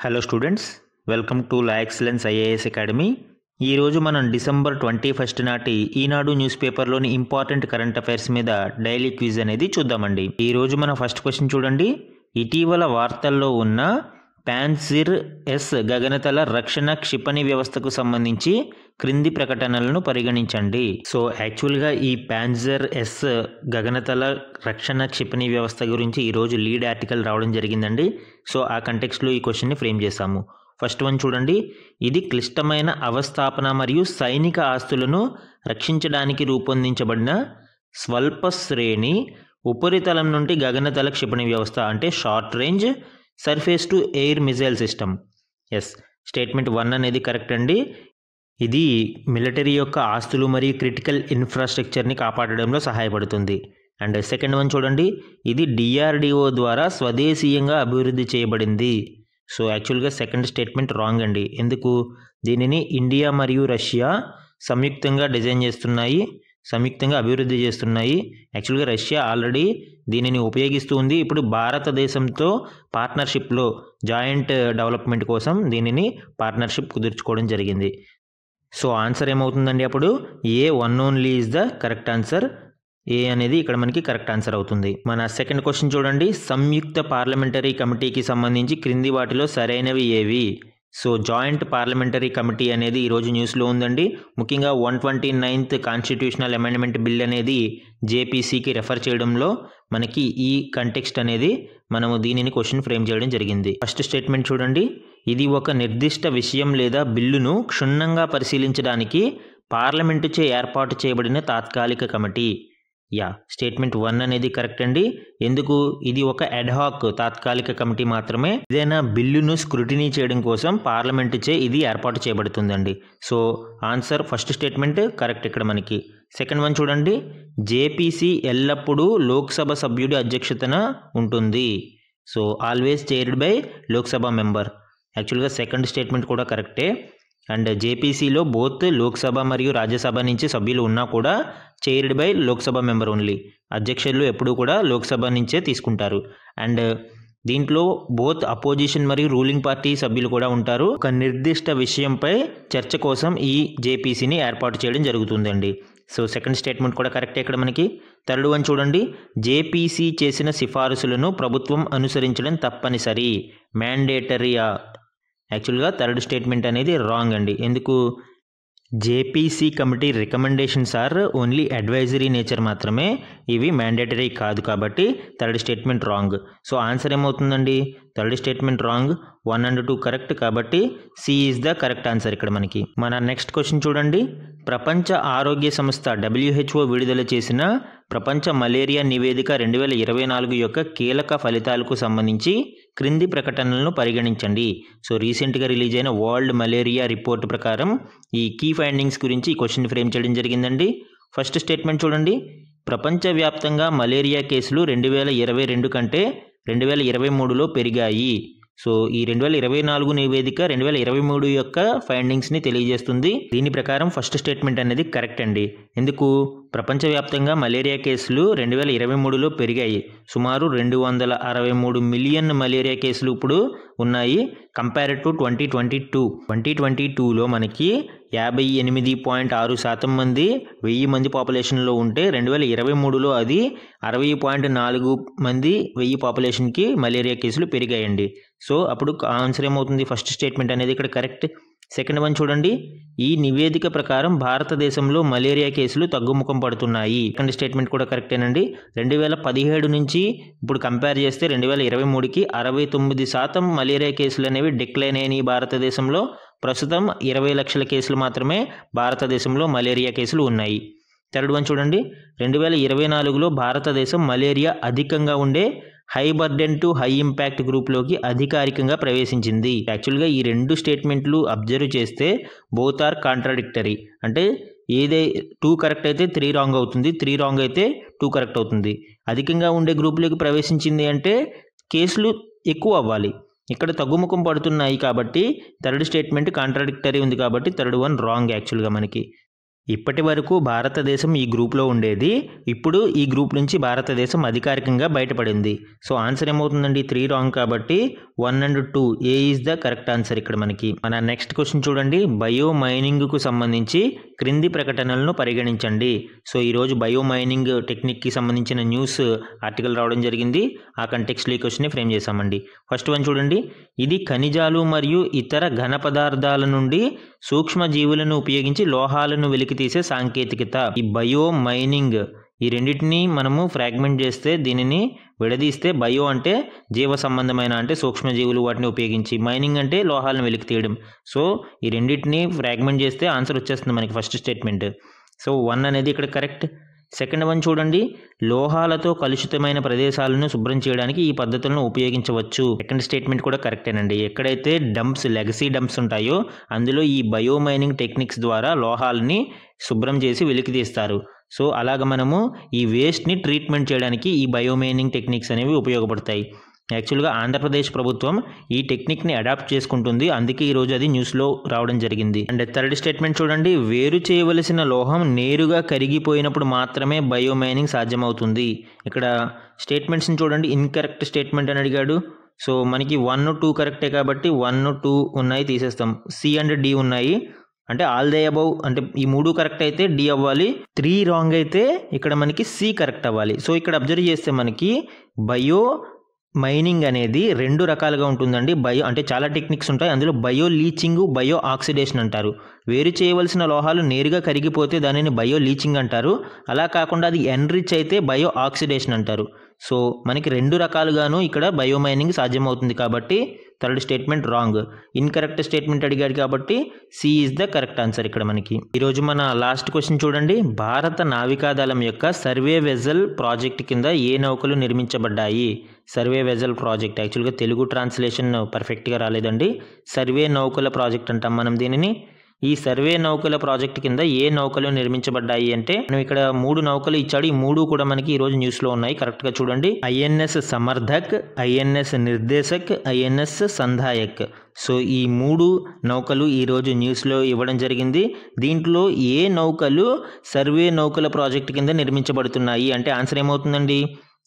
Hello students, welcome to law excellence IAS academy. ఈరోజు మనం December 21 నాటి ఈనాడు న్యూస్ పేపర్లోని ఇంపార్టెంట్ కరెంట్ అఫైర్స్ మీద daily quiz అనేది చూద్దామండి. ఈరోజు మన ఫస్ట్ క్వశ్చన్ చూడండి. ఇటీవల వార్తల్లో ఉన్న పాన్జిర్ ఎస్ గగనతల రక్షణ క్షిపణి వ్యవస్థకు సంబంధించి క్రింది ప్రకటనలను పరిగణించండి. సో యాక్చువల్గా ఈ పాన్జిర్ ఎస్ గగనతల రక్షణ క్షిపణి వ్యవస్థ గురించి ఈరోజు లీడ్ ఆర్టికల్ రావడం జరిగిందండి. సో ఆ కంటెక్స్ట్లో ఈ క్వశ్చన్ని ఫ్రేమ్ చేశాము. ఫస్ట్ వన్ చూడండి. ఇది క్లిష్టమైన అవస్థాపన మరియు సైనిక ఆస్తులను రక్షించడానికి రూపొందించబడిన స్వల్ప శ్రేణి ఉపరితలం నుండి గగనతల క్షిపణి వ్యవస్థ, అంటే short range surface to air missile system. Yes, statement 1 అనేది కరెక్ట్ అండి. ఇది మిలిటరీ యొక్క ఆస్తులు మరియు క్రిటికల్ ఇన్ఫ్రాస్ట్రక్చర్ని కాపాడడంలో సహాయపడుతుంది. అండ్ సెకండ్ వన్ చూడండి. ఇది డిఆర్డిఓ ద్వారా స్వదేశీయంగా అభివృద్ధి చేయబడింది. సో యాక్చువల్గా సెకండ్ స్టేట్మెంట్ రాంగ్ అండి. ఎందుకు? దీనిని ఇండియా మరియు రష్యా సంయుక్తంగా డిజైన్ చేస్తున్నాయి, సంయుక్తంగా అభివృద్ధి చేస్తున్నాయి. యాక్చువల్గా రష్యా ఆల్రెడీ దీనిని ఉపయోగిస్తూ ఉంది. ఇప్పుడు భారతదేశంతో పార్ట్నర్షిప్లో జాయింట్ డెవలప్మెంట్ కోసం దీనిని పార్ట్నర్షిప్ కుదుర్చుకోవడం జరిగింది. సో ఆన్సర్ ఏమవుతుందండి? అప్పుడు A one only is the correct answer. A అనేది ఇక్కడ మనకి కరెక్ట్ ఆన్సర్ అవుతుంది. మన సెకండ్ క్వశ్చన్ చూడండి. సంయుక్త పార్లమెంటరీ కమిటీకి సంబంధించి క్రింది వాటిలో సరైనవి ఏవి? సో జాయింట్ పార్లమెంటరీ కమిటీ అనేది ఈరోజు న్యూస్లో ఉందండి. ముఖ్యంగా 129th కాన్స్టిట్యూషనల్ అమెండ్మెంట్ బిల్ అనేది జేపీసీకి రెఫర్ చేయడంలో మనకి ఈ కంటెక్స్ట్ అనేది మనము దీనిని క్వశ్చన్ ఫ్రేమ్ చేయడం జరిగింది. ఫస్ట్ స్టేట్మెంట్ చూడండి. ఇది ఒక నిర్దిష్ట విషయం లేదా బిల్లును క్షుణ్ణంగా పరిశీలించడానికి పార్లమెంటుచే ఏర్పాటు చేయబడిన తాత్కాలిక కమిటీ. స్టేట్మెంట్ 1 అనేది కరెక్ట్ అండి. ఎందుకు? ఇది ఒక అడ్హాక్ తాత్కాలిక కమిటీ మాత్రమే. ఏదైనా బిల్లును స్క్రూటినీ చేయడం కోసం పార్లమెంటుచే ఇది ఏర్పాటు చేయబడుతుందండి. So answer first statement correct ఇక్కడ మనకి. సెకండ్ వన్ చూడండి. జేపీసీ ఎల్లప్పుడూ లోక్సభ సభ్యుడి అధ్యక్షతన ఉంటుంది. So always chaired by Lok Sabha member. యాక్చువల్గా సెకండ్ స్టేట్మెంట్ కూడా కరెక్టే. అండ్ జేపీసీలో బోత్ లోక్సభ మరియు రాజ్యసభ నుంచి సభ్యులు ఉన్నా కూడా chaired by Lok Sabha member only. అధ్యక్షులు ఎప్పుడూ కూడా లోక్సభ నుంచే తీసుకుంటారు. అండ్ దీంట్లో బోత్ అపోజిషన్ మరియు రూలింగ్ పార్టీ సభ్యులు కూడా ఉంటారు. ఒక నిర్దిష్ట విషయంపై చర్చ కోసం ఈ జేపీసీని ఏర్పాటు చేయడం జరుగుతుందండి. సో సెకండ్ స్టేట్మెంట్ కూడా కరెక్టే ఇక్కడ మనకి. థర్డ్ వన్ చూడండి. జేపీసీ చేసిన సిఫారసులను ప్రభుత్వం అనుసరించడం తప్పనిసరి, మ్యాండేటరీయా? యాక్చువల్గా థర్డ్ స్టేట్మెంట్ అనేది రాంగ్ అండి. ఎందుకు? JPC committee recommendations are only advisory nature మాత్రమే, ఇవి మ్యాండేటరీ కాదు. కాబట్టి third statement wrong. So answer ఏమవుతుందండి? Third statement wrong. 1 and 2 correct, కాబట్టి C is the correct answer ఇక్కడ మనకి. మన నెక్స్ట్ క్వశ్చన్ చూడండి. ప్రపంచ ఆరోగ్య సంస్థ WHO విడుదల చేసిన ప్రపంచ మలేరియా నివేదిక 2024 యొక్క కీలక ఫలితాలకు సంబంధించి క్రింది ప్రకటనలను పరిగణించండి. సో రీసెంట్గా రిలీజ్ అయిన వరల్డ్ మలేరియా రిపోర్ట్ ప్రకారం ఈ కీ ఫైండింగ్స్ గురించి ఈ క్వశ్చన్ ఫ్రేమ్ చేయడం జరిగిందండి. ఫస్ట్ స్టేట్మెంట్ చూడండి. ప్రపంచవ్యాప్తంగా మలేరియా కేసులు 2022 కంటే 2023లో పెరిగాయి. సో ఈ 2024 నివేదిక 2023 యొక్క ఫైండింగ్స్ని తెలియజేస్తుంది. దీని ప్రకారం ఫస్ట్ స్టేట్మెంట్ అనేది కరెక్ట్ అండి. ఎందుకు? ప్రపంచవ్యాప్తంగా మలేరియా కేసులు 2023లో పెరిగాయి. సుమారు 263 మిలియన్ మలేరియా కేసులు ఇప్పుడు ఉన్నాయి కంపేర్డ్ టు 2022. 2022లో మనకి 58.6% మంది 1000 మంది పాపులేషన్లో ఉంటే 2023లో అది 60.4 మంది 1000 పాపులేషన్కి మలేరియా కేసులు పెరిగాయండి. సో అప్పుడు ఆన్సర్ ఏమవుతుంది? ఫస్ట్ స్టేట్మెంట్ అనేది ఇక్కడ కరెక్ట్. సెకండ్ వన్ చూడండి. ఈ నివేదిక ప్రకారం భారతదేశంలో మలేరియా కేసులు తగ్గుముఖం పడుతున్నాయి. సెకండ్ స్టేట్మెంట్ కూడా కరెక్టేనండి. 2017 నుంచి ఇప్పుడు కంపేర్ చేస్తే 2023కి 69% మలేరియా కేసులు అనేవి డిక్లైన్ అయినాయి భారతదేశంలో. ప్రస్తుతం 20 లక్షల కేసులు మాత్రమే భారతదేశంలో మలేరియా కేసులు ఉన్నాయి. థర్డ్ వన్ చూడండి. 2024లో భారతదేశం మలేరియా అధికంగా ఉండే high burden to high impact గ్రూప్లోకి అధికారికంగా ప్రవేశించింది. యాక్చువల్గా ఈ రెండు స్టేట్మెంట్లు అబ్జర్వ్ చేస్తే బోత్ ఆర్ కాంట్రాడిక్టరీ. అంటే ఏదే 2 కరెక్ట్ అయితే 3 రాంగ్ అవుతుంది, 3 రాంగ్ అయితే 2 కరెక్ట్ అవుతుంది. అధికంగా ఉండే గ్రూప్లోకి ప్రవేశించింది అంటే కేసులు ఎక్కువ అవ్వాలి. ఇక్కడ తగ్గుముఖం పడుతున్నాయి కాబట్టి థర్డ్ స్టేట్మెంట్ కాంట్రాడిక్టరీ ఉంది, కాబట్టి థర్డ్ వన్ రాంగ్ యాక్చువల్గా మనకి. ఇప్పటి వరకు భారతదేశం ఈ గ్రూప్లో ఉండేది. ఇప్పుడు ఈ గ్రూప్ నుంచి భారతదేశం అధికారికంగా బయటపడింది. సో ఆన్సర్ ఏమవుతుందండి? 3 రాంగ్ కాబట్టి 1 and 2 A is the correct answer ఇక్కడ మనకి. మన నెక్స్ట్ క్వశ్చన్ చూడండి. బయో మైనింగ్కు సంబంధించి క్రింది ప్రకటనలను పరిగణించండి. సో ఈరోజు బయో మైనింగ్ టెక్నిక్కి సంబంధించిన న్యూస్ ఆర్టికల్ రావడం జరిగింది. ఆ కంటెక్స్ట్లో ఈ క్వశ్చన్ని ఫ్రేమ్ చేశామండి. ఫస్ట్ వన్ చూడండి. ఇది ఖనిజాలు మరియు ఇతర ఘన పదార్థాల నుండి సూక్ష్మజీవులను ఉపయోగించి లోహాలను వెలికి తీసే సాంకేతికత. ఈ బయో మైనింగ్ ఈ రెండింటిని మనము ఫ్రాగ్మెంట్ చేస్తే, దీనిని విడదీస్తే, బయో అంటే జీవ సంబంధమైన అంటే సూక్ష్మజీవులు వాటిని ఉపయోగించి, మైనింగ్ అంటే లోహాలను వెలికి తీయడం. సో ఈ రెండింటిని ఫ్రాగ్మెంట్ చేస్తే ఆన్సర్ వచ్చేస్తుంది మనకి ఫస్ట్ స్టేట్మెంట్. సో 1 అనేది ఇక్కడ కరెక్ట్. సెకండ్ వన్ చూడండి. లోహాలతో కలుషితమైన ప్రదేశాలను శుభ్రం చేయడానికి ఈ పద్ధతులను ఉపయోగించవచ్చు. సెకండ్ స్టేట్మెంట్ కూడా కరెక్టేనండి. ఎక్కడైతే డంప్స్, లెగసీ డంప్స్ ఉంటాయో అందులో ఈ బయో మైనింగ్ టెక్నిక్స్ ద్వారా లోహాలని శుభ్రం చేసి వెలికి తీస్తారు. సో అలాగ మనము ఈ వేస్ట్ని ట్రీట్మెంట్ చేయడానికి ఈ బయో మైనింగ్ టెక్నిక్స్ అనేవి ఉపయోగపడతాయి. యాక్చువల్గా ఆంధ్రప్రదేశ్ ప్రభుత్వం ఈ టెక్నిక్ని అడాప్ట్ చేసుకుంటుంది. అందుకే ఈరోజు అది న్యూస్లో రావడం జరిగింది. అండ్ థర్డ్ స్టేట్మెంట్ చూడండి. వేరు చేయవలసిన లోహం నేరుగా కరిగిపోయినప్పుడు మాత్రమే బయో మైనింగ్ సాధ్యమవుతుంది. ఇక్కడ స్టేట్మెంట్స్ని చూడండి. ఇన్కరెక్ట్ స్టేట్మెంట్ అని అడిగాడు. సో మనకి 1, 2 కరెక్టే కాబట్టి 1, 2 ఉన్నాయి తీసేస్తాం. సి అండ్ డి ఉన్నాయి. అంటే ఆల్ దే అబౌవ్ అంటే ఈ 3 కరెక్ట్ అయితే డి అవ్వాలి. 3 రాంగ్ అయితే ఇక్కడ మనకి సి కరెక్ట్ అవ్వాలి. సో ఇక్కడ అబ్జర్వ్ చేస్తే మనకి బయో మైనింగ్ అనేది 2 రకాలుగా ఉంటుందండి. బయో అంటే చాలా టెక్నిక్స్ ఉంటాయి. అందులో బయో లీచింగ్, బయో ఆక్సిడేషన్ అంటారు. వేరు చేయవలసిన లోహాలు నేరుగా కరిగిపోతే దానిని బయో లీచింగ్ అంటారు. అలా కాకుండా అది ఎన్రిచ్ అయితే బయో ఆక్సిడేషన్ అంటారు. సో మనకి 2 రకాలుగాను ఇక్కడ బయో మైనింగ్ సాధ్యమవుతుంది కాబట్టి third statement wrong. Incorrect statement అడిగాడు కాబట్టి C is the correct answer ఇక్కడ మనకి. ఈరోజు మన లాస్ట్ క్వశ్చన్ చూడండి. భారత నావికాదళం యొక్క సర్వే వెజల్ ప్రాజెక్ట్ కింద ఏ నౌకలు నిర్మించబడ్డాయి? సర్వే వెజల్ ప్రాజెక్ట్ యాక్చువల్గా తెలుగు ట్రాన్స్లేషన్ పర్ఫెక్ట్గా రాలేదండి. సర్వే నౌకల ప్రాజెక్ట్ అంటాం మనం దీనిని. ఈ సర్వే నౌకల ప్రాజెక్ట్ కింద ఏ నౌకలు నిర్మించబడ్డాయి అంటే మనం ఇక్కడ 3 నౌకలు ఇచ్చాడు. ఈ 3 కూడా మనకి ఈరోజు న్యూస్లో ఉన్నాయి. కరెక్ట్గా చూడండి. INS Samarthak, INS Nirdeshak, INS Sandhayak. So ఈ 3 నౌకలు ఈరోజు న్యూస్లో ఇవ్వడం జరిగింది. దీంట్లో ఏ నౌకలు సర్వే నౌకల ప్రాజెక్ట్ కింద నిర్మించబడుతున్నాయి అంటే ఆన్సర్ ఏమవుతుందండి?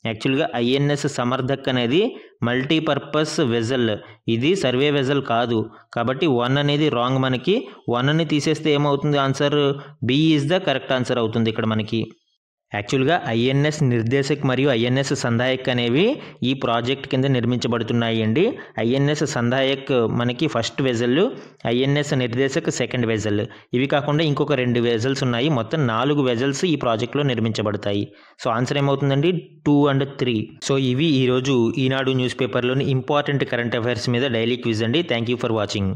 యాక్చువల్గా ఐఎన్ఎస్ సమర్థక్ అనేది మల్టీపర్పస్ వెజల్, ఇది సర్వే వెజల్ కాదు. కాబట్టి 1 అనేది రాంగ్ మనకి. 1ని తీసేస్తే ఏమవుతుంది? Answer B is the correct answer అవుతుంది ఇక్కడ మనకి. యాక్చువల్గా ఐఎన్ఎస్ నిర్దేశక్ మరియు ఐఎన్ఎస్ సంధాయక్ అనేవి ఈ ప్రాజెక్ట్ కింద నిర్మించబడుతున్నాయి అండి. ఐఎన్ఎస్ సంధాయక్ మనకి first vessel, INS Nirdeshak second vessel. ఇవి కాకుండా ఇంకొక 2 వెజల్స్ ఉన్నాయి. మొత్తం 4 వెజల్స్ ఈ ప్రాజెక్ట్లో నిర్మించబడతాయి. సో ఆన్సర్ ఏమవుతుందండి? 2 and 3. సో ఇవి ఈరోజు ఈనాడు న్యూస్ పేపర్లోని ఇంపార్టెంట్ కరెంట్ అఫైర్స్ మీద డైలీ క్విజ్ అండి. Thank you for watching.